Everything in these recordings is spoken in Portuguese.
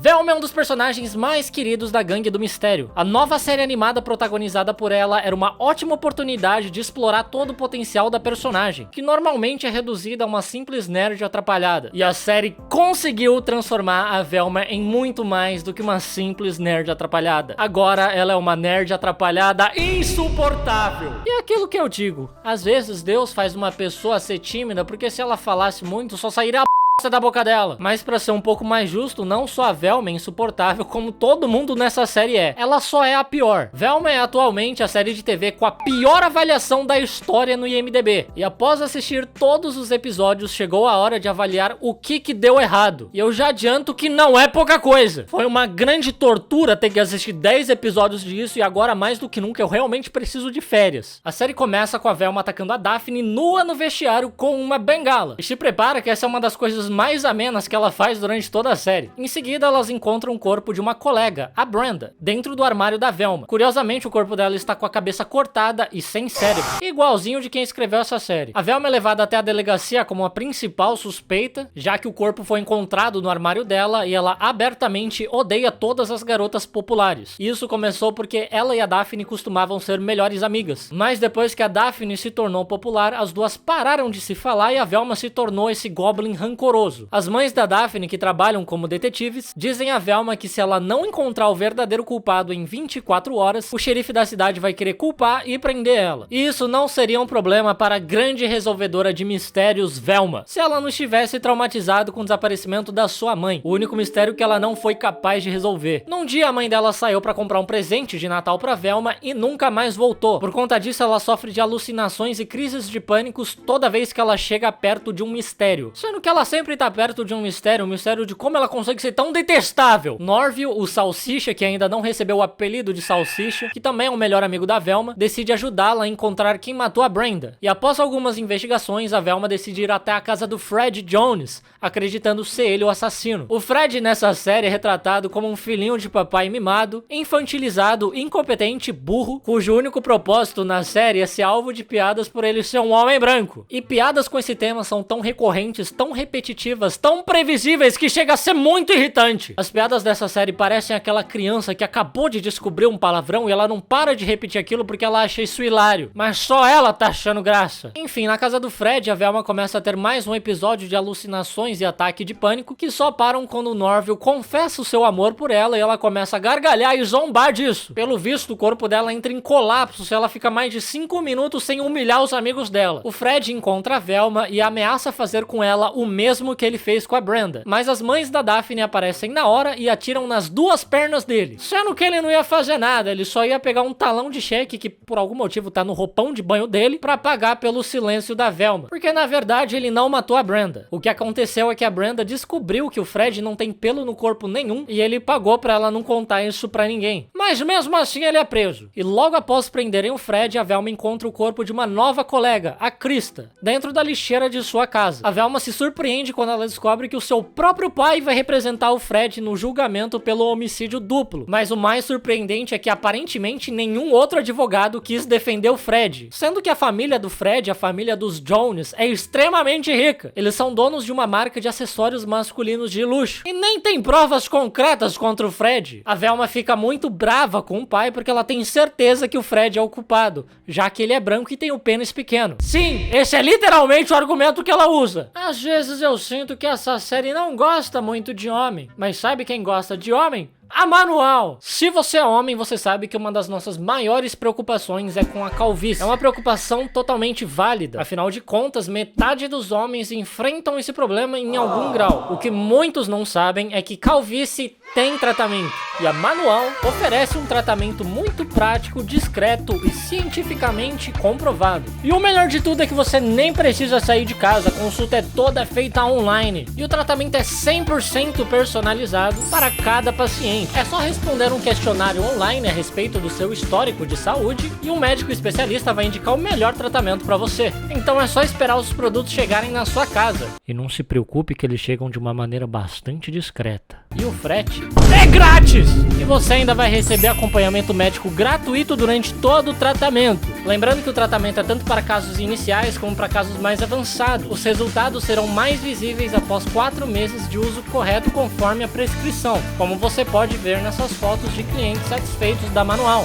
Velma é um dos personagens mais queridos da Gangue do Mistério. A nova série animada protagonizada por ela era uma ótima oportunidade de explorar todo o potencial da personagem, que normalmente é reduzida a uma simples nerd atrapalhada. E a série conseguiu transformar a Velma em muito mais do que uma simples nerd atrapalhada. Agora ela é uma nerd atrapalhada insuportável. E é aquilo que eu digo, às vezes Deus faz uma pessoa ser tímida porque se ela falasse muito só sairia a da boca dela. Mas pra ser um pouco mais justo, não só a Velma é insuportável, como todo mundo nessa série é. Ela só é a pior. Velma é atualmente a série de TV com a pior avaliação da história no IMDb. E após assistir todos os episódios, chegou a hora de avaliar o que deu errado. E eu já adianto que não é pouca coisa. Foi uma grande tortura ter que assistir 10 episódios disso e agora mais do que nunca eu realmente preciso de férias. A série começa com a Velma atacando a Daphne nua no vestiário com uma bengala. E se prepara que essa é uma das coisas mais amenas que ela faz durante toda a série. Em seguida, elas encontram o corpo de uma colega, a Brenda, dentro do armário da Velma. Curiosamente, o corpo dela está com a cabeça cortada e sem cérebro, igualzinho de quem escreveu essa série. A Velma é levada até a delegacia como a principal suspeita, já que o corpo foi encontrado no armário dela e ela abertamente odeia todas as garotas populares. Isso começou porque ela e a Daphne costumavam ser melhores amigas. Mas depois que a Daphne se tornou popular, as duas pararam de se falar e a Velma se tornou esse goblin rancoroso. As mães da Daphne, que trabalham como detetives, dizem a Velma que se ela não encontrar o verdadeiro culpado em 24 horas, o xerife da cidade vai querer culpar e prender ela. E isso não seria um problema para a grande resolvedora de mistérios Velma, se ela não estivesse traumatizada com o desaparecimento da sua mãe, o único mistério que ela não foi capaz de resolver. Num dia, a mãe dela saiu para comprar um presente de Natal para Velma e nunca mais voltou. Por conta disso, ela sofre de alucinações e crises de pânicos toda vez que ela chega perto de um mistério, sendo que ela sempre tá perto de um mistério de como ela consegue ser tão detestável. Norville, o Salsicha, que ainda não recebeu o apelido de Salsicha, que também é o melhor amigo da Velma, decide ajudá-la a encontrar quem matou a Brenda. E após algumas investigações, a Velma decide ir até a casa do Fred Jones, acreditando ser ele o assassino. O Fred nessa série é retratado como um filhinho de papai mimado, infantilizado, incompetente, burro, cujo único propósito na série é ser alvo de piadas por ele ser um homem branco. E piadas com esse tema são tão recorrentes, tão repetitivas, tão previsíveis que chega a ser muito irritante. As piadas dessa série parecem aquela criança que acabou de descobrir um palavrão e ela não para de repetir aquilo porque ela acha isso hilário, mas só ela tá achando graça. Enfim, na casa do Fred, a Velma começa a ter mais um episódio de alucinações e ataque de pânico que só param quando o Norville confessa o seu amor por ela e ela começa a gargalhar e zombar disso. Pelo visto, o corpo dela entra em colapso se ela fica mais de 5 minutos sem humilhar os amigos dela. O Fred encontra a Velma e ameaça fazer com ela o mesmo que ele fez com a Brenda, mas as mães da Daphne aparecem na hora e atiram nas duas pernas dele, sendo que ele não ia fazer nada, ele só ia pegar um talão de cheque que por algum motivo tá no roupão de banho dele pra pagar pelo silêncio da Velma, porque na verdade ele não matou a Brenda. O que aconteceu é que a Brenda descobriu que o Fred não tem pelo no corpo nenhum e ele pagou pra ela não contar isso pra ninguém, mas mesmo assim ele é preso. E logo após prenderem o Fred, a Velma encontra o corpo de uma nova colega, a Krista, dentro da lixeira de sua casa. A Velma se surpreende quando ela descobre que o seu próprio pai vai representar o Fred no julgamento pelo homicídio duplo. Mas o mais surpreendente é que aparentemente nenhum outro advogado quis defender o Fred, sendo que a família do Fred, a família dos Jones, é extremamente rica. Eles são donos de uma marca de acessórios masculinos de luxo e nem tem provas concretas contra o Fred. A Velma fica muito brava com o pai porque ela tem certeza que o Fred é o culpado, já que ele é branco e tem o pênis pequeno. Sim, esse é literalmente o argumento que ela usa. Às vezes eu sinto que essa série não gosta muito de homem, mas sabe quem gosta de homem? A Manual! Se você é homem, você sabe que uma das nossas maiores preocupações é com a calvície. É uma preocupação totalmente válida. Afinal de contas, metade dos homens enfrentam esse problema em algum grau. O que muitos não sabem é que calvície tem tratamento. E a Manual oferece um tratamento muito prático, discreto e cientificamente comprovado. E o melhor de tudo é que você nem precisa sair de casa. A consulta é toda feita online. E o tratamento é 100% personalizado para cada paciente. É só responder um questionário online a respeito do seu histórico de saúde e um médico especialista vai indicar o melhor tratamento para você. Então é só esperar os produtos chegarem na sua casa. E não se preocupe que eles chegam de uma maneira bastante discreta. E o frete é grátis! E você ainda vai receber acompanhamento médico gratuito durante todo o tratamento. Lembrando que o tratamento é tanto para casos iniciais como para casos mais avançados. Os resultados serão mais visíveis após 4 meses de uso correto conforme a prescrição, como você pode ver nessas fotos de clientes satisfeitos da Manual.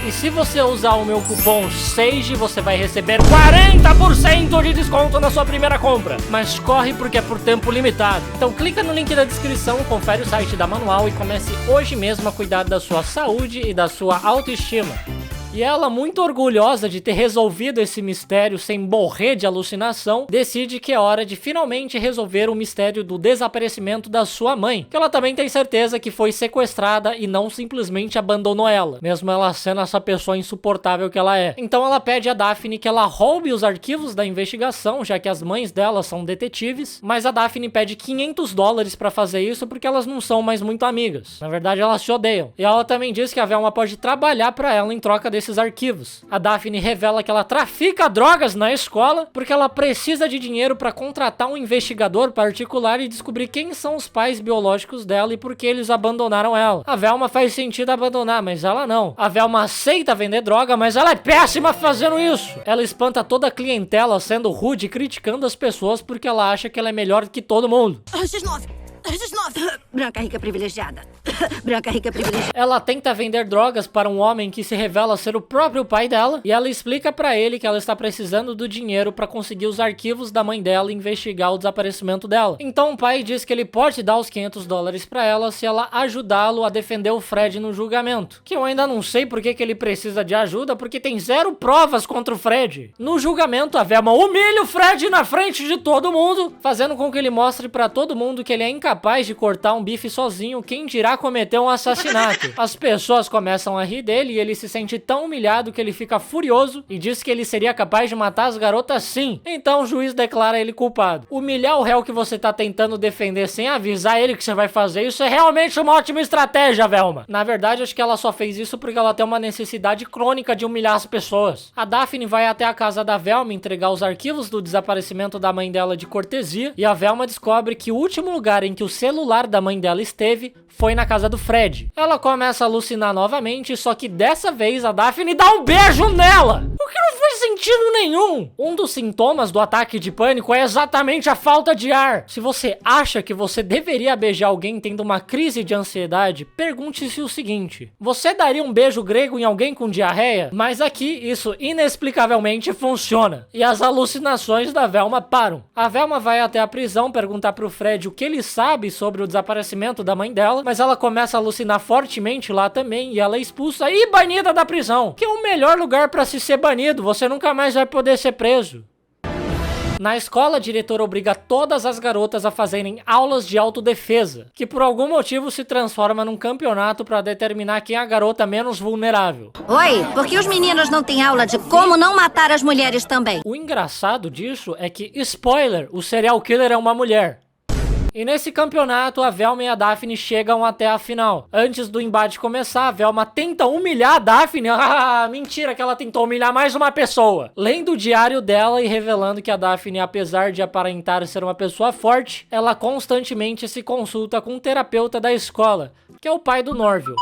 E se você usar o meu cupom SAGE, você vai receber 40% de desconto na sua primeira compra. Mas corre porque é por tempo limitado. Então clica no link da descrição, confere o site da Manual e comece hoje mesmo a cuidar da sua saúde e da sua autoestima. E ela, muito orgulhosa de ter resolvido esse mistério sem morrer de alucinação, decide que é hora de finalmente resolver o mistério do desaparecimento da sua mãe, que ela também tem certeza que foi sequestrada e não simplesmente abandonou ela, mesmo ela sendo essa pessoa insuportável que ela é. Então ela pede a Daphne que ela roube os arquivos da investigação, já que as mães dela são detetives, mas a Daphne pede $500 pra fazer isso porque elas não são mais muito amigas. Na verdade, elas se odeiam. E ela também diz que a Velma pode trabalhar pra ela em troca desses arquivos. A Daphne revela que ela trafica drogas na escola porque ela precisa de dinheiro para contratar um investigador particular e descobrir quem são os pais biológicos dela e por que eles abandonaram ela. A Velma faz sentido abandonar, mas ela não. A Velma aceita vender droga, mas ela é péssima fazendo isso. Ela espanta toda a clientela sendo rude e criticando as pessoas porque ela acha que ela é melhor que todo mundo. X9. Branca rica privilegiada. Branca rica privilegiada. Ela tenta vender drogas para um homem que se revela ser o próprio pai dela e ela explica pra ele que ela está precisando do dinheiro pra conseguir os arquivos da mãe dela e investigar o desaparecimento dela. Então o pai diz que ele pode dar os $500 pra ela se ela ajudá-lo a defender o Fred no julgamento. Que eu ainda não sei por que ele precisa de ajuda, porque tem 0 provas contra o Fred. No julgamento, a Velma humilha o Fred na frente de todo mundo, fazendo com que ele mostre pra todo mundo que ele é incapaz de cortar um bife sozinho, quem dirá cometer um assassinato. As pessoas começam a rir dele e ele se sente tão humilhado que ele fica furioso e diz que ele seria capaz de matar as garotas sim. Então o juiz declara ele culpado. Humilhar o réu que você tá tentando defender sem avisar ele que você vai fazer isso é realmente uma ótima estratégia, Velma. Na verdade, acho que ela só fez isso porque ela tem uma necessidade crônica de humilhar as pessoas. A Daphne vai até a casa da Velma entregar os arquivos do desaparecimento da mãe dela de cortesia e a Velma descobre que o último lugar em que o celular da mãe dela esteve foi na casa do Fred. Ela começa a alucinar novamente, só que dessa vez a Daphne dá um beijo nela! O que não faz sentido nenhum! Um dos sintomas do ataque de pânico é exatamente a falta de ar. Se você acha que você deveria beijar alguém tendo uma crise de ansiedade, pergunte-se o seguinte: você daria um beijo grego em alguém com diarreia? Mas aqui isso inexplicavelmente funciona. E as alucinações da Velma param. A Velma vai até a prisão perguntar pro Fred o que ele sabe sobre o desaparecimento da mãe dela, mas ela começa a alucinar fortemente lá também e ela é expulsa e banida da prisão, que é o melhor lugar pra se ser banido, você nunca mais vai poder ser preso. Na escola, a diretora obriga todas as garotas a fazerem aulas de autodefesa, que por algum motivo se transforma num campeonato para determinar quem é a garota menos vulnerável. Oi, por que os meninos não têm aula de como não matar as mulheres também? O engraçado disso é que, spoiler, o serial killer é uma mulher. E nesse campeonato, a Velma e a Daphne chegam até a final. Antes do embate começar, a Velma tenta humilhar a Daphne. Ah, mentira que ela tentou humilhar mais uma pessoa. Lendo o diário dela e revelando que a Daphne, apesar de aparentar ser uma pessoa forte, ela constantemente se consulta com um terapeuta da escola, que é o pai do Norville.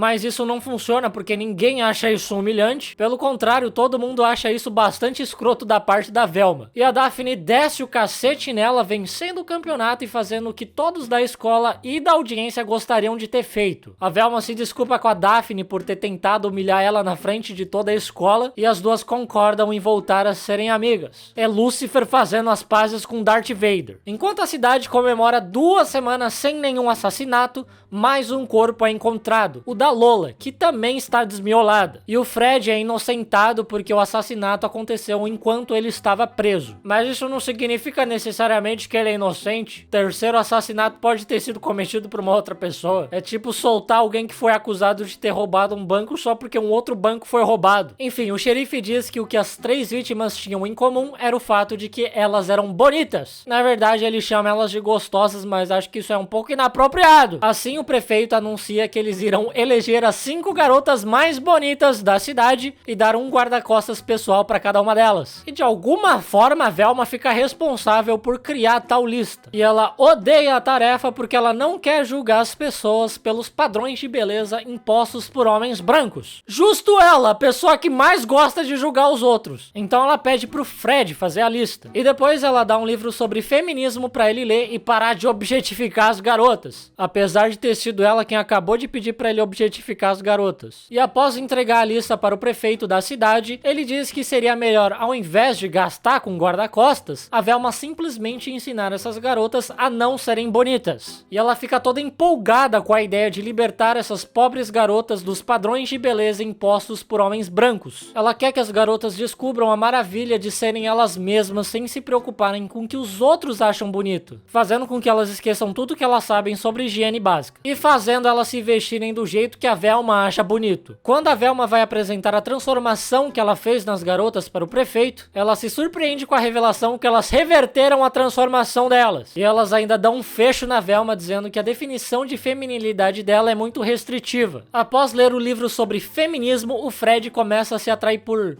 Mas isso não funciona porque ninguém acha isso humilhante. Pelo contrário, todo mundo acha isso bastante escroto da parte da Velma. E a Daphne desce o cacete nela, vencendo o campeonato e fazendo o que todos da escola e da audiência gostariam de ter feito. A Velma se desculpa com a Daphne por ter tentado humilhar ela na frente de toda a escola e as duas concordam em voltar a serem amigas. É Lucifer fazendo as pazes com Darth Vader. Enquanto a cidade comemora 2 semanas sem nenhum assassinato, mais um corpo é encontrado, o da Lola, que também está desmiolada. E o Fred é inocentado porque o assassinato aconteceu enquanto ele estava preso. Mas isso não significa necessariamente que ele é inocente. O terceiro assassinato pode ter sido cometido por uma outra pessoa. É tipo soltar alguém que foi acusado de ter roubado um banco só porque um outro banco foi roubado. Enfim, o xerife diz que o que as 3 vítimas tinham em comum era o fato de que elas eram bonitas. Na verdade, ele chama elas de gostosas, mas acho que isso é um pouco inapropriado. Assim, o prefeito anuncia que eles irão eleger eleger as 5 garotas mais bonitas da cidade e dar um guarda-costas pessoal para cada uma delas. E de alguma forma a Velma fica responsável por criar tal lista. E ela odeia a tarefa porque ela não quer julgar as pessoas pelos padrões de beleza impostos por homens brancos. Justo ela, a pessoa que mais gosta de julgar os outros. Então ela pede pro Fred fazer a lista. E depois ela dá um livro sobre feminismo pra ele ler e parar de objetificar as garotas. Apesar de ter sido ela quem acabou de pedir pra ele objetificar as garotas. E após entregar a lista para o prefeito da cidade, ele diz que seria melhor, ao invés de gastar com guarda-costas, a Velma simplesmente ensinar essas garotas a não serem bonitas. E ela fica toda empolgada com a ideia de libertar essas pobres garotas dos padrões de beleza impostos por homens brancos. Ela quer que as garotas descubram a maravilha de serem elas mesmas sem se preocuparem com o que os outros acham bonito, fazendo com que elas esqueçam tudo que elas sabem sobre higiene básica e fazendo elas se vestirem do jeito que a Velma acha bonito. Quando a Velma vai apresentar a transformação que ela fez nas garotas para o prefeito, ela se surpreende com a revelação que elas reverteram a transformação delas. E elas ainda dão um fecho na Velma dizendo que a definição de feminilidade dela é muito restritiva. Após ler o livro sobre feminismo, o Fred começa a se atrair por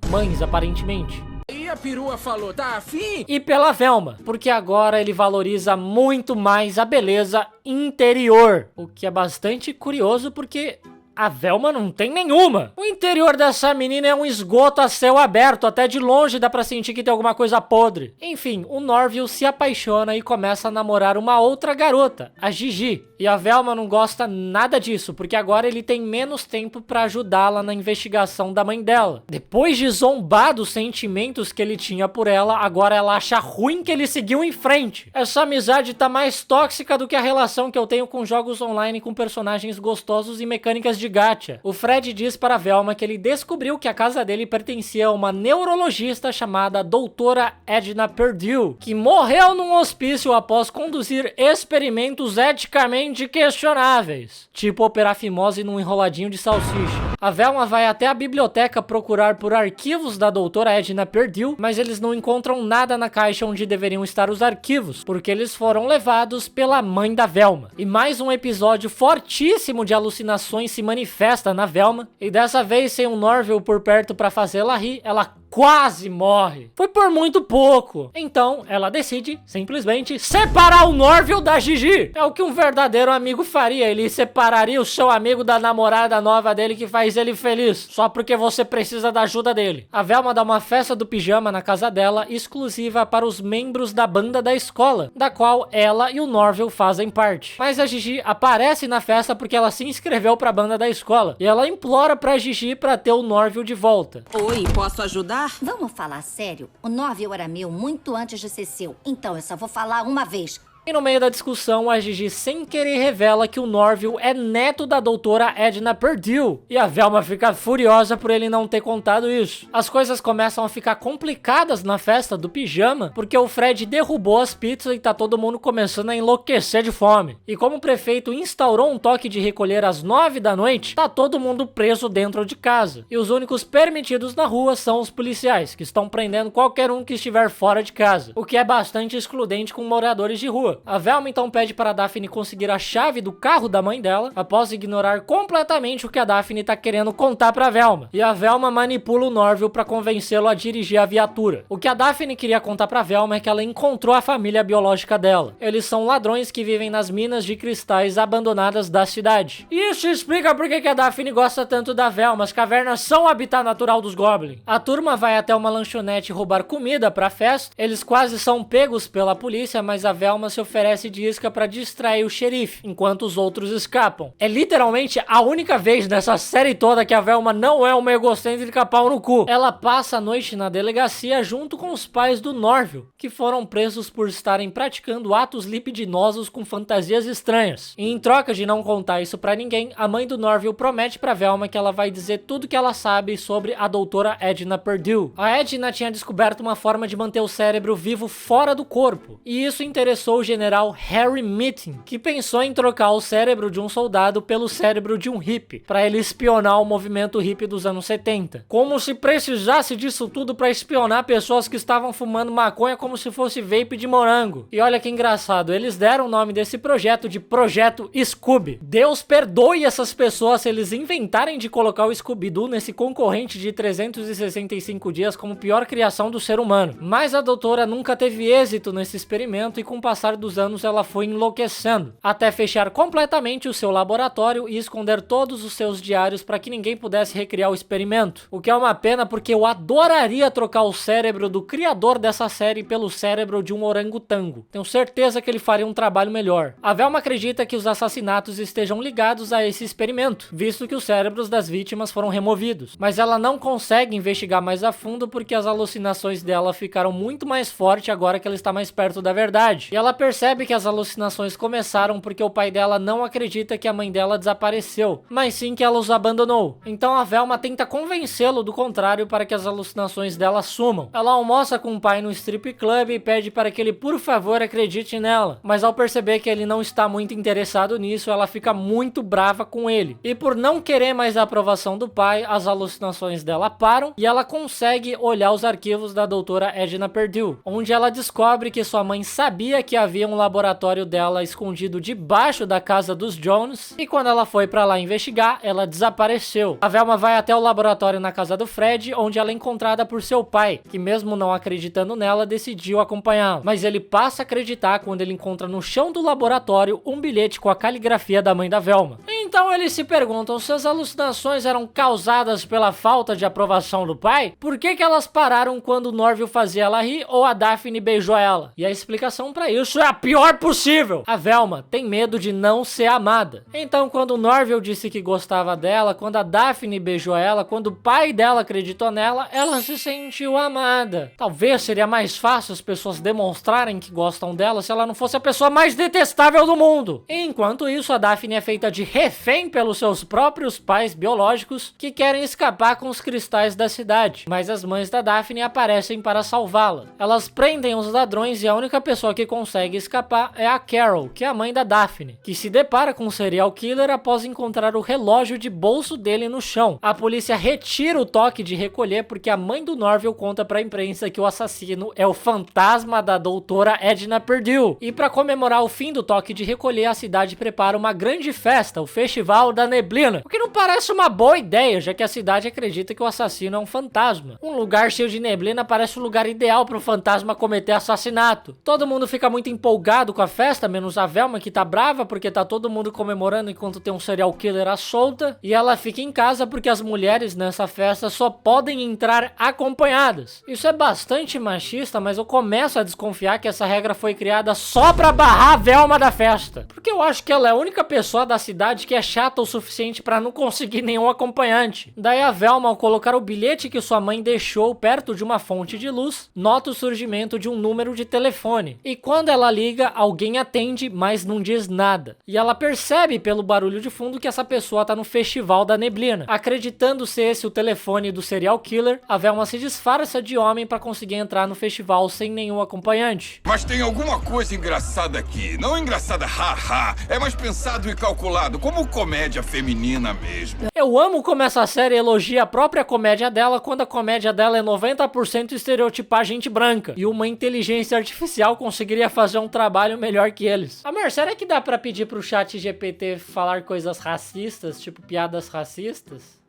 mães, aparentemente. E a perua falou, tá afim? E pela Velma, porque agora ele valoriza muito mais a beleza interior. O que é bastante curioso porque a Velma não tem nenhuma. O interior dessa menina é um esgoto a céu aberto, até de longe dá pra sentir que tem alguma coisa podre. Enfim, o Norville se apaixona e começa a namorar uma outra garota, a Gigi. E a Velma não gosta nada disso, porque agora ele tem menos tempo pra ajudá-la na investigação da mãe dela. Depois de zombar dos sentimentos que ele tinha por ela, agora ela acha ruim que ele seguiu em frente. Essa amizade tá mais tóxica do que a relação que eu tenho com jogos online com personagens gostosos e mecânicas de gacha. O Fred diz para a Velma que ele descobriu que a casa dele pertencia a uma neurologista chamada Doutora Edna Perdue, que morreu num hospício após conduzir experimentos eticamente questionáveis, tipo operar fimose num enroladinho de salsicha. A Velma vai até a biblioteca procurar por arquivos da Doutora Edna Perdue, mas eles não encontram nada na caixa onde deveriam estar os arquivos, porque eles foram levados pela mãe da Velma. E mais um episódio fortíssimo de alucinações se manifesta na Velma, e dessa vez sem um Norville por perto pra fazê-la rir, ela quase morre. Foi por muito pouco. Então, ela decide simplesmente separar o Norville da Gigi. É o que um verdadeiro amigo faria. Ele separaria o seu amigo da namorada nova dele que faz ele feliz, só porque você precisa da ajuda dele. A Velma dá uma festa do pijama na casa dela, exclusiva para os membros da banda da escola, da qual ela e o Norville fazem parte. Mas a Gigi aparece na festa porque ela se inscreveu pra banda da escola, e ela implora pra Gigi pra ter o Norville de volta. Oi, posso ajudar? Vamos falar sério? O Norville era meu muito antes de ser seu. Então eu só vou falar uma vez. E no meio da discussão, a Gigi sem querer revela que o Norville é neto da doutora Edna Perdue. E a Velma fica furiosa por ele não ter contado isso. As coisas começam a ficar complicadas na festa do pijama, porque o Fred derrubou as pizzas e tá todo mundo começando a enlouquecer de fome. E como o prefeito instaurou um toque de recolher às 9 da noite, tá todo mundo preso dentro de casa. E os únicos permitidos na rua são os policiais, que estão prendendo qualquer um que estiver fora de casa, o que é bastante excludente com moradores de rua. A Velma então pede para a Daphne conseguir a chave do carro da mãe dela, após ignorar completamente o que a Daphne tá querendo contar pra Velma. E a Velma manipula o Norville para convencê-lo a dirigir a viatura. O que a Daphne queria contar pra Velma é que ela encontrou a família biológica dela. Eles são ladrões que vivem nas minas de cristais abandonadas da cidade. E isso explica por que a Daphne gosta tanto da Velma. As cavernas são o habitat natural dos Goblins. A turma vai até uma lanchonete roubar comida pra festa. Eles quase são pegos pela polícia, mas a Velma se oferece de isca pra distrair o xerife, enquanto os outros escapam. É literalmente a única vez nessa série toda que a Velma não é uma egocêntrica pau no cu. Ela passa a noite na delegacia junto com os pais do Norville, que foram presos por estarem praticando atos libidinosos com fantasias estranhas. E em troca de não contar isso pra ninguém, a mãe do Norville promete pra Velma que ela vai dizer tudo que ela sabe sobre a doutora Edna Perdue. A Edna tinha descoberto uma forma de manter o cérebro vivo fora do corpo, e isso interessou o general Harry Mitting, que pensou em trocar o cérebro de um soldado pelo cérebro de um hippie, para ele espionar o movimento hippie dos anos 70. Como se precisasse disso tudo para espionar pessoas que estavam fumando maconha como se fosse vape de morango. E olha que engraçado, eles deram o nome desse projeto de Projeto Scooby. Deus perdoe essas pessoas se eles inventarem de colocar o Scooby-Doo nesse concorrente de 365 dias como pior criação do ser humano. Mas a doutora nunca teve êxito nesse experimento e com o passar dos anos ela foi enlouquecendo, até fechar completamente o seu laboratório e esconder todos os seus diários para que ninguém pudesse recriar o experimento. O que é uma pena porque eu adoraria trocar o cérebro do criador dessa série pelo cérebro de um orangotango. Tenho certeza que ele faria um trabalho melhor. A Velma acredita que os assassinatos estejam ligados a esse experimento, visto que os cérebros das vítimas foram removidos. Mas ela não consegue investigar mais a fundo porque as alucinações dela ficaram muito mais fortes agora que ela está mais perto da verdade. E ela percebe que as alucinações começaram porque o pai dela não acredita que a mãe dela desapareceu, mas sim que ela os abandonou. Então a Velma tenta convencê-lo do contrário para que as alucinações dela sumam. Ela almoça com o pai no strip club e pede para que ele por favor acredite nela, mas ao perceber que ele não está muito interessado nisso, ela fica muito brava com ele. E por não querer mais a aprovação do pai, as alucinações dela param e ela consegue olhar os arquivos da doutora Edna Perdue, onde ela descobre que sua mãe sabia que havia um laboratório dela escondido debaixo da casa dos Jones, e quando ela foi pra lá investigar, ela desapareceu. A Velma vai até o laboratório na casa do Fred, onde ela é encontrada por seu pai, que mesmo não acreditando nela, decidiu acompanhá-la. Mas ele passa a acreditar quando ele encontra no chão do laboratório um bilhete com a caligrafia da mãe da Velma. Então eles se perguntam se as alucinações eram causadas pela falta de aprovação do pai, por que elas pararam quando o Norville fazia ela rir ou a Daphne beijou ela? E a explicação pra isso é a pior possível. A Velma tem medo de não ser amada. Então quando o Norville disse que gostava dela, quando a Daphne beijou ela, quando o pai dela acreditou nela, ela se sentiu amada. Talvez seria mais fácil as pessoas demonstrarem que gostam dela se ela não fosse a pessoa mais detestável do mundo. Enquanto isso, a Daphne é feita de refém pelos seus próprios pais biológicos que querem escapar com os cristais da cidade. Mas as mães da Daphne aparecem para salvá-la. Elas prendem os ladrões e a única pessoa que consegue escapar é a Carol, que é a mãe da Daphne, que se depara com um serial killer após encontrar o relógio de bolso dele no chão. A polícia retira o toque de recolher porque a mãe do Norville conta pra imprensa que o assassino é o fantasma da doutora Edna Perdue. E para comemorar o fim do toque de recolher, a cidade prepara uma grande festa, o Festival da Neblina, o que não parece uma boa ideia, já que a cidade acredita que o assassino é um fantasma. Um lugar cheio de neblina parece o lugar ideal para o fantasma cometer assassinato. Todo mundo fica muito empolgado com a festa, menos a Velma, que tá brava porque tá todo mundo comemorando enquanto tem um serial killer à solta, e ela fica em casa porque as mulheres nessa festa só podem entrar acompanhadas. Isso é bastante machista, mas eu começo a desconfiar que essa regra foi criada só pra barrar a Velma da festa, porque eu acho que ela é a única pessoa da cidade que é chata o suficiente pra não conseguir nenhum acompanhante. Daí a Velma, ao colocar o bilhete que sua mãe deixou perto de uma fonte de luz, nota o surgimento de um número de telefone, e quando ela liga, alguém atende, mas não diz nada, e ela percebe pelo barulho de fundo que essa pessoa tá no Festival da Neblina. Acreditando ser esse o telefone do serial killer, a Velma se disfarça de homem pra conseguir entrar no festival sem nenhum acompanhante. Mas tem alguma coisa engraçada aqui. Não engraçada, haha. É mais pensado e calculado, como comédia feminina mesmo. Eu amo como essa série elogia a própria comédia dela, quando a comédia dela é 90% estereotipar gente branca, e uma inteligência artificial conseguiria fazer um trabalho melhor que eles. Amor, será que dá pra pedir pro chat GPT falar coisas racistas, tipo piadas racistas?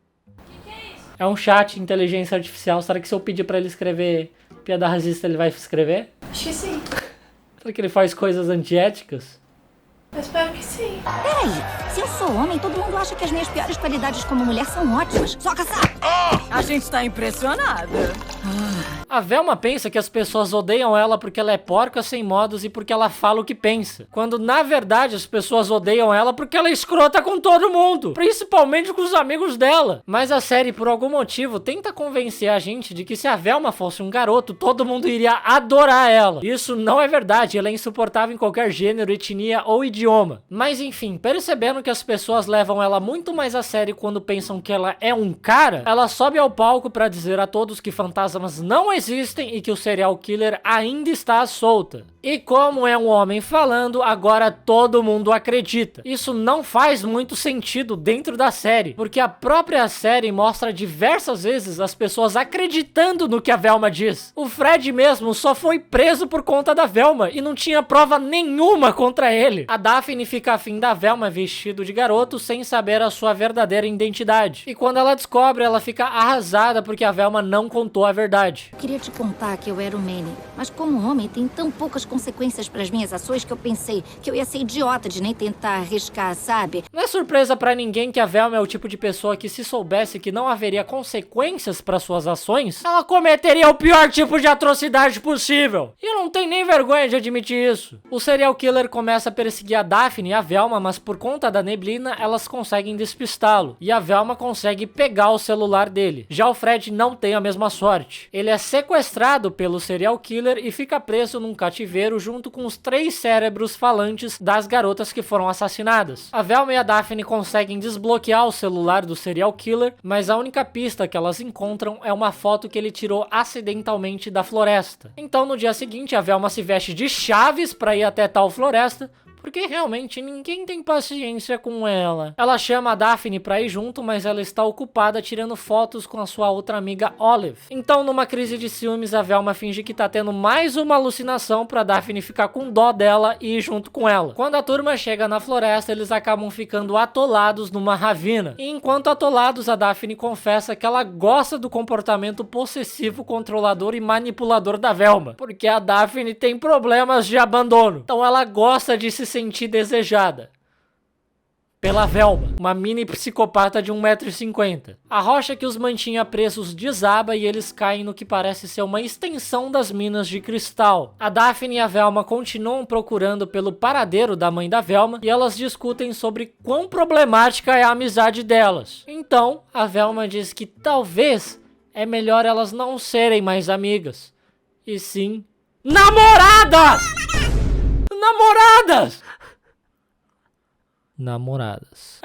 Que é isso? É um chat inteligência artificial, será que se eu pedir pra ele escrever piada racista ele vai escrever? Acho que sim. Será que ele faz coisas antiéticas? Eu espero que sim. Peraí, se eu sou homem, todo mundo acha que as minhas piores qualidades como mulher são ótimas. Soca, saco! A gente tá impressionada. A Velma pensa que as pessoas odeiam ela porque ela é porca, sem modos e porque ela fala o que pensa. Quando, na verdade, as pessoas odeiam ela porque ela é escrota com todo mundo. Principalmente com os amigos dela. Mas a série, por algum motivo, tenta convencer a gente de que se a Velma fosse um garoto, todo mundo iria adorar ela. Isso não é verdade. Ela é insuportável em qualquer gênero, etnia ou idioma idioma. Mas enfim, percebendo que as pessoas levam ela muito mais a sério quando pensam que ela é um cara, ela sobe ao palco pra dizer a todos que fantasmas não existem e que o serial killer ainda está solta. E como é um homem falando, agora todo mundo acredita. Isso não faz muito sentido dentro da série, porque a própria série mostra diversas vezes as pessoas acreditando no que a Velma diz. O Fred mesmo só foi preso por conta da Velma e não tinha prova nenhuma contra ele. A Daphne fica afim da Velma vestido de garoto sem saber a sua verdadeira identidade. E quando ela descobre, ela fica arrasada porque a Velma não contou a verdade. Eu queria te contar que eu era o Manny, mas como homem tem tão poucas consequências para as minhas ações que eu pensei que eu ia ser idiota de nem tentar arriscar, sabe? Não é surpresa pra ninguém que a Velma é o tipo de pessoa que, se soubesse que não haveria consequências para suas ações, ela cometeria o pior tipo de atrocidade possível. E não tem nem vergonha de admitir isso. O serial killer começa a perseguir a Daphne e a Velma, mas por conta da neblina, elas conseguem despistá-lo. E a Velma consegue pegar o celular dele. Já o Fred não tem a mesma sorte. Ele é sequestrado pelo serial killer e fica preso num cativeiro junto com os 3 cérebros falantes das garotas que foram assassinadas. A Velma e a Daphne conseguem desbloquear o celular do serial killer, mas a única pista que elas encontram é uma foto que ele tirou acidentalmente da floresta. Então no dia seguinte a Velma se veste de Chaves para ir até tal floresta, porque realmente ninguém tem paciência com ela. Ela chama a Daphne pra ir junto, mas ela está ocupada tirando fotos com a sua outra amiga Olive. Então, numa crise de ciúmes, a Velma finge que tá tendo mais uma alucinação pra Daphne ficar com dó dela e ir junto com ela. Quando a turma chega na floresta, eles acabam ficando atolados numa ravina. E enquanto atolados, a Daphne confessa que ela gosta do comportamento possessivo, controlador e manipulador da Velma, porque a Daphne tem problemas de abandono. Então ela gosta de se sentir desejada pela Velma, uma mini psicopata de 1,50 m. A rocha que os mantinha presos desaba e eles caem no que parece ser uma extensão das minas de cristal. A Daphne e a Velma continuam procurando pelo paradeiro da mãe da Velma e elas discutem sobre quão problemática é a amizade delas. Então, a Velma diz que talvez é melhor elas não serem mais amigas, e sim namoradas! Namoradas! Namoradas.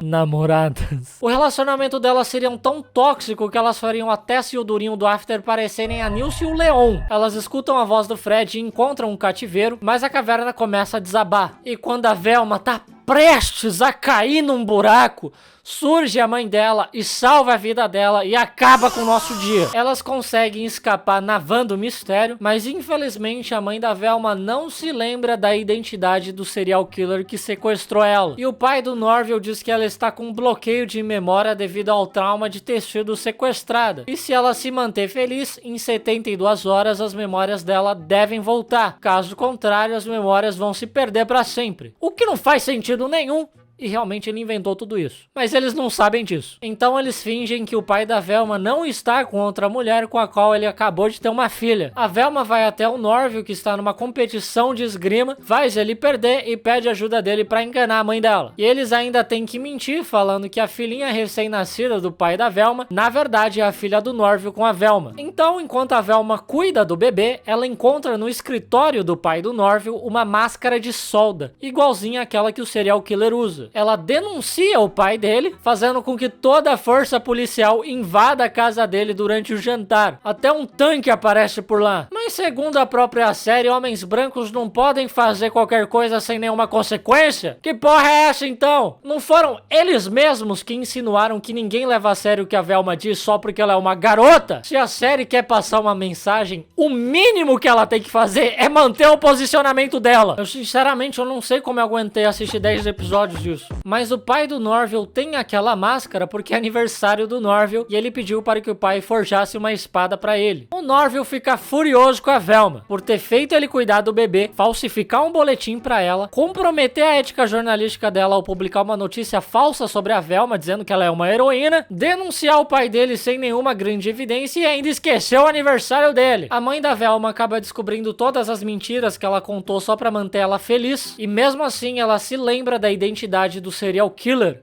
Namoradas. O relacionamento delas seria tão tóxico que elas fariam a Tess e o Durinho do After parecerem a Nilce e o Leon. Elas escutam a voz do Fred e encontram um cativeiro, mas a caverna começa a desabar. E quando a Velma tá prestes a cair num buraco, surge a mãe dela e salva a vida dela e acaba com o nosso dia. Elas conseguem escapar navando o mistério, mas infelizmente a mãe da Velma não se lembra da identidade do serial killer que sequestrou ela. E o pai do Norville diz que ela está com bloqueio de memória devido ao trauma de ter sido sequestrada. E se ela se manter feliz, em 72 horas as memórias dela devem voltar. Caso contrário, as memórias vão se perder para sempre. O que não faz sentido nenhum. E realmente ele inventou tudo isso. Mas eles não sabem disso. Então eles fingem que o pai da Velma não está com outra mulher com a qual ele acabou de ter uma filha. A Velma vai até o Norville, que está numa competição de esgrima, faz ele perder e pede ajuda dele para enganar a mãe dela. E eles ainda têm que mentir, falando que a filhinha recém-nascida do pai da Velma, na verdade é a filha do Norville com a Velma. Então, enquanto a Velma cuida do bebê, ela encontra no escritório do pai do Norville uma máscara de solda, igualzinha àquela que o serial killer usa. Ela denuncia o pai dele, fazendo com que toda a força policial invada a casa dele durante o jantar. Até um tanque aparece por lá. Mas segundo a própria série, homens brancos não podem fazer qualquer coisa sem nenhuma consequência? Que porra é essa então? Não foram eles mesmos que insinuaram que ninguém leva a sério o que a Velma diz só porque ela é uma garota? Se a série quer passar uma mensagem, o mínimo que ela tem que fazer é manter o posicionamento dela. Eu sinceramente eu não sei como eu aguentei assistir 10 episódios disso. Mas o pai do Norville tem aquela máscara porque é aniversário do Norville e ele pediu para que o pai forjasse uma espada para ele. O Norville fica furioso com a Velma por ter feito ele cuidar do bebê, falsificar um boletim para ela, comprometer a ética jornalística dela ao publicar uma notícia falsa sobre a Velma dizendo que ela é uma heroína, denunciar o pai dele sem nenhuma grande evidência e ainda esquecer o aniversário dele. A mãe da Velma acaba descobrindo todas as mentiras que ela contou só para manter ela feliz e mesmo assim ela se lembra da identidade do serial killer,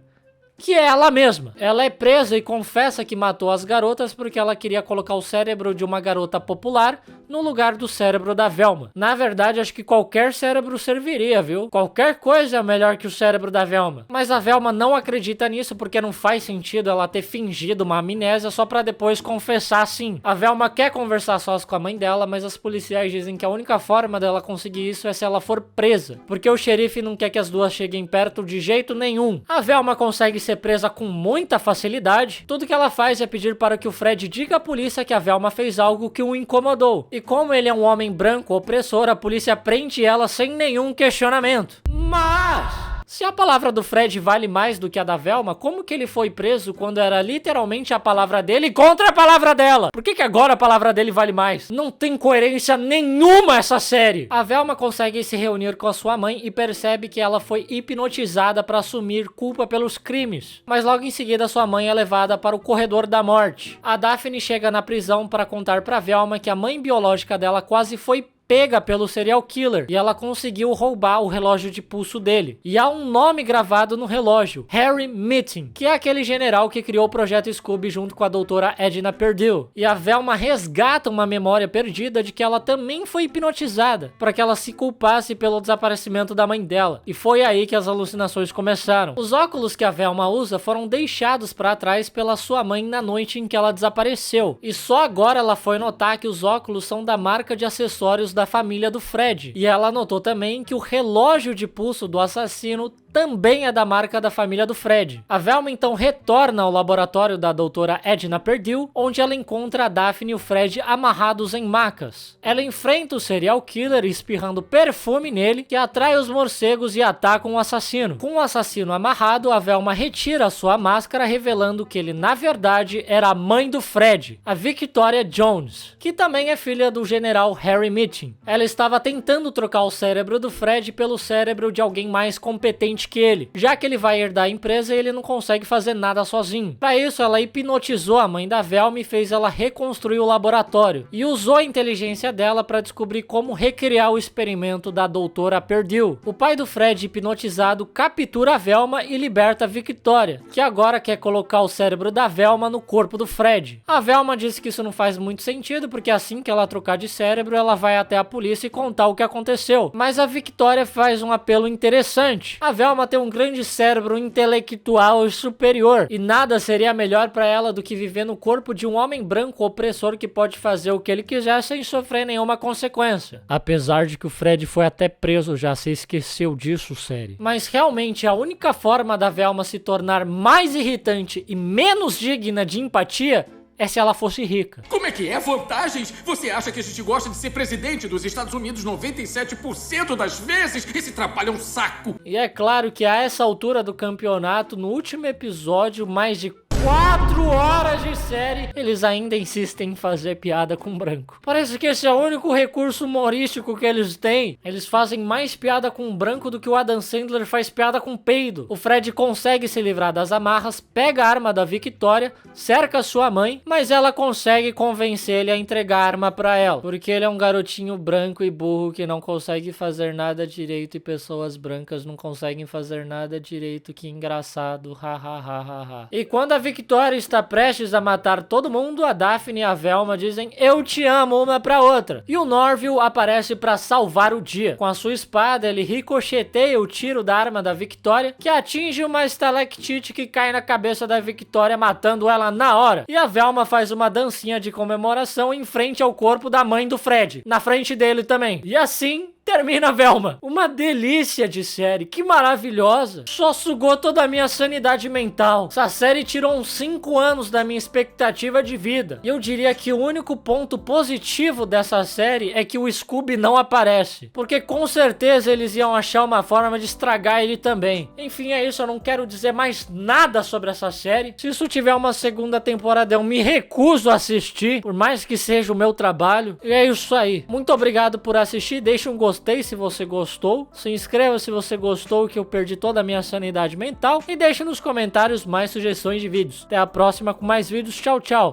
que é ela mesma. Ela é presa e confessa que matou as garotas porque ela queria colocar o cérebro de uma garota popular no lugar do cérebro da Velma. Na verdade, acho que qualquer cérebro serviria, viu? Qualquer coisa é melhor que o cérebro da Velma. Mas a Velma não acredita nisso porque não faz sentido ela ter fingido uma amnésia só pra depois confessar sim. A Velma quer conversar sós com a mãe dela, mas as policiais dizem que a única forma dela conseguir isso é se ela for presa, porque o xerife não quer que as duas cheguem perto de jeito nenhum. A Velma consegue ser presa com muita facilidade. Tudo que ela faz é pedir para que o Fred diga à polícia que a Velma fez algo que o incomodou. E como ele é um homem branco opressor, a polícia prende ela sem nenhum questionamento. Mas se a palavra do Fred vale mais do que a da Velma, como que ele foi preso quando era literalmente a palavra dele contra a palavra dela? Por que agora a palavra dele vale mais? Não tem coerência nenhuma essa série. A Velma consegue se reunir com a sua mãe e percebe que ela foi hipnotizada para assumir culpa pelos crimes. Mas logo em seguida sua mãe é levada para o corredor da morte. A Daphne chega na prisão para contar para Velma que a mãe biológica dela quase foi pega pelo serial killer e ela conseguiu roubar o relógio de pulso dele. E há um nome gravado no relógio, Harry Mitting, que é aquele general que criou o Projeto Scooby junto com a doutora Edna Perdue. E a Velma resgata uma memória perdida de que ela também foi hipnotizada para que ela se culpasse pelo desaparecimento da mãe dela. E foi aí que as alucinações começaram. Os óculos que a Velma usa foram deixados para trás pela sua mãe na noite em que ela desapareceu. E só agora ela foi notar que os óculos são da marca de acessórios da família do Fred. E ela notou também que o relógio de pulso do assassino também é da marca da família do Fred. A Velma então retorna ao laboratório da doutora Edna Perdue, onde ela encontra a Daphne e o Fred amarrados em macas. Ela enfrenta o serial killer espirrando perfume nele, que atrai os morcegos e atacam o assassino. Com o assassino amarrado, a Velma retira sua máscara, revelando que ele na verdade era a mãe do Fred, a Victoria Jones, que também é filha do general Harry Mitting. Ela estava tentando trocar o cérebro do Fred pelo cérebro de alguém mais competente que ele, já que ele vai herdar a empresa e ele não consegue fazer nada sozinho. Para isso, ela hipnotizou a mãe da Velma e fez ela reconstruir o laboratório, e usou a inteligência dela para descobrir como recriar o experimento da doutora Perdue. O pai do Fred, hipnotizado, captura a Velma e liberta a Victoria, que agora quer colocar o cérebro da Velma no corpo do Fred. A Velma disse que isso não faz muito sentido, porque assim que ela trocar de cérebro, ela vai até a polícia e contar o que aconteceu. Mas a Victoria faz um apelo interessante. A Velma tem um grande cérebro intelectual superior, e nada seria melhor para ela do que viver no corpo de um homem branco opressor que pode fazer o que ele quiser sem sofrer nenhuma consequência. Apesar de que o Fred foi até preso já, você esqueceu disso, série. Mas realmente a única forma da Velma se tornar mais irritante e menos digna de empatia é se ela fosse rica. Como é que é? Vantagens? Você acha que a gente gosta de ser presidente dos Estados Unidos 97% das vezes? Esse trabalho é um saco! E é claro que a essa altura do campeonato, no último episódio, mais de 4 horas de série, eles ainda insistem em fazer piada com branco. Parece que esse é o único recurso humorístico que eles têm. Eles fazem mais piada com branco do que o Adam Sandler faz piada com peido. O Fred consegue se livrar das amarras, pega a arma da Victoria, cerca sua mãe, mas ela consegue convencer ele a entregar a arma pra ela, porque ele é um garotinho branco e burro que não consegue fazer nada direito, e pessoas brancas não conseguem fazer nada direito. Que engraçado, ha. E quando a Victoria está prestes a matar todo mundo, a Daphne e a Velma dizem "eu te amo" uma pra outra. E o Norville aparece pra salvar o dia. Com a sua espada, ele ricocheteia o tiro da arma da Victoria, que atinge uma estalactite que cai na cabeça da Victoria, matando ela na hora. E a Velma faz uma dancinha de comemoração em frente ao corpo da mãe do Fred, na frente dele também. E assim termina a Velma. Uma delícia de série, que maravilhosa. Só sugou toda a minha sanidade mental. Essa série tirou uns 5 anos da minha expectativa de vida. E eu diria que o único ponto positivo dessa série é que o Scooby não aparece, porque com certeza eles iam achar uma forma de estragar ele também. Enfim, é isso, eu não quero dizer mais nada sobre essa série. Se isso tiver uma segunda temporada, eu me recuso a assistir, por mais que seja o meu trabalho. E é isso aí. Muito obrigado por assistir, deixa um gostei se você gostou, se inscreva se você gostou, que eu perdi toda a minha sanidade mental, e deixe nos comentários mais sugestões de vídeos. Até a próxima com mais vídeos, tchau, tchau!